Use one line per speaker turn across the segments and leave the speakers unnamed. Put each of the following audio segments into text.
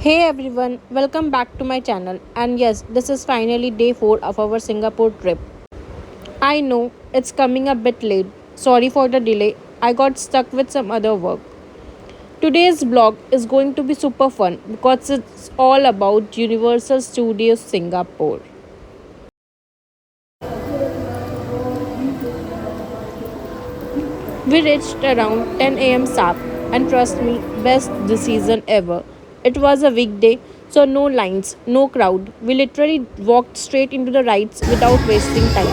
Hey everyone, welcome back to my channel. And yes, this is finally day 4 of our Singapore trip. I know it's coming a bit late. Sorry for the delay. I got stuck with some other work. Today's vlog is going to be super fun because it's all about Universal Studios Singapore. We reached around 10 a.m. sharp, and trust me, best decision ever. It was a weekday, so no lines, no crowd. We literally walked straight into the rides without wasting time.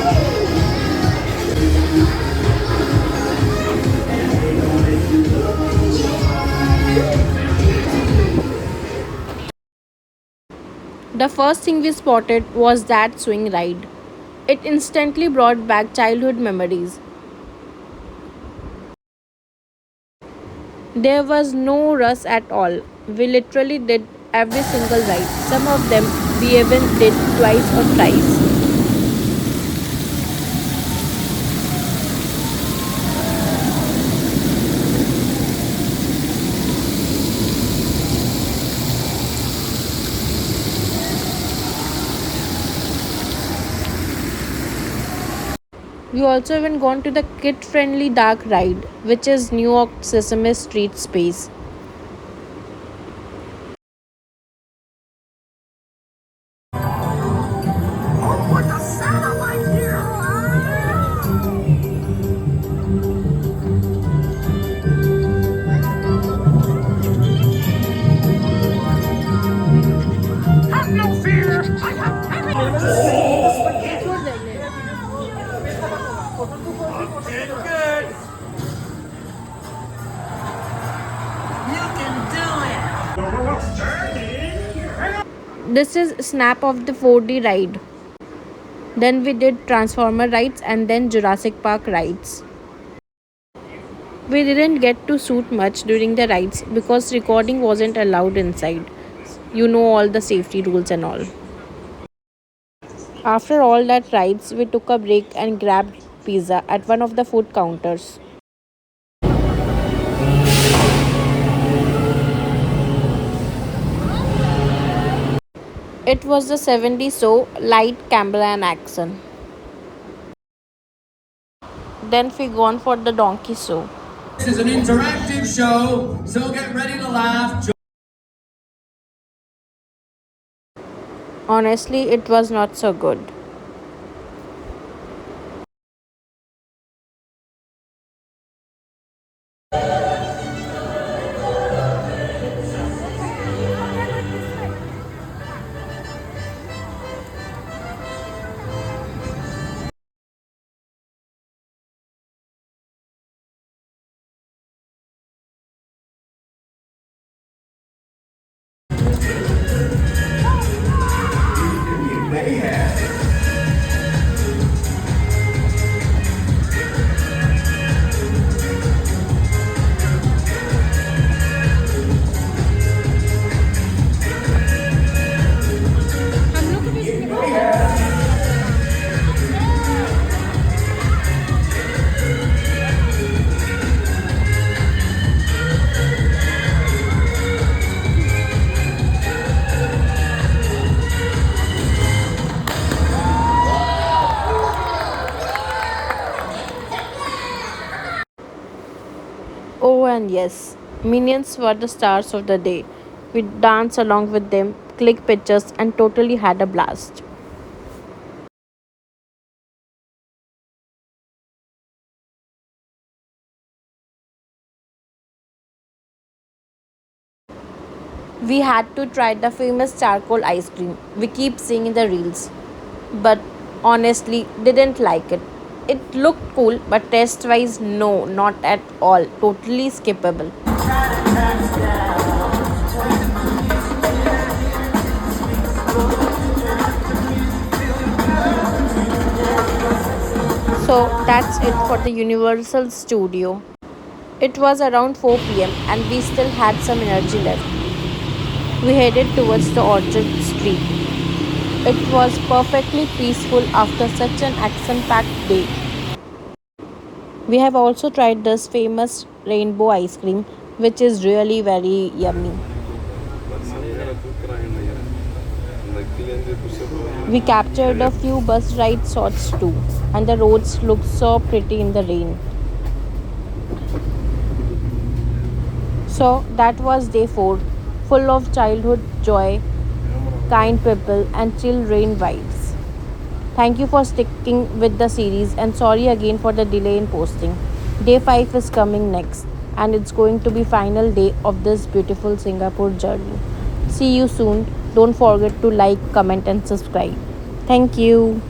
The first thing we spotted was that swing ride. It instantly brought back childhood memories. There was no rush at all. We literally did every single ride. Some of them we even did twice or thrice. We also even gone to the kid-friendly dark ride, which is New York Sesame Street Space. This is snap of the 4D ride. Then we did Transformer rides and then Jurassic Park rides. We didn't get to shoot much during the rides because recording wasn't allowed inside. You know all the safety rules and all. After all that rides, we took a break and grabbed pizza at one of the food counters. It was the 70s show Light Camera and Action. Then we gone for the donkey show.
This is an interactive show, so get ready to laugh.
Honestly, it was not so good.
Mayhem.
Oh, and yes, Minions were the stars of the day. We danced along with them, clicked pictures, and totally had a blast. We had to try the famous charcoal ice cream we keep seeing in the reels, but honestly, didn't like it. It looked cool, but taste wise, no, not at all. Totally skippable. So that's it for the Universal Studio. It was around 4 p.m. and we still had some energy left. We headed towards the Orchard Street. It was perfectly peaceful after such an action packed day. We have also tried this famous rainbow ice cream, which is really very yummy. We captured a few bus ride shots too, and the roads looked so pretty in the rain. So that was day 4, full of childhood joy, kind people, and chill rain vibes. Thank you for sticking with the series, and sorry again for the delay in posting. Day 5 is coming next, and it's going to be final day of this beautiful Singapore journey. See you soon. Don't forget to like, comment, and subscribe. Thank you.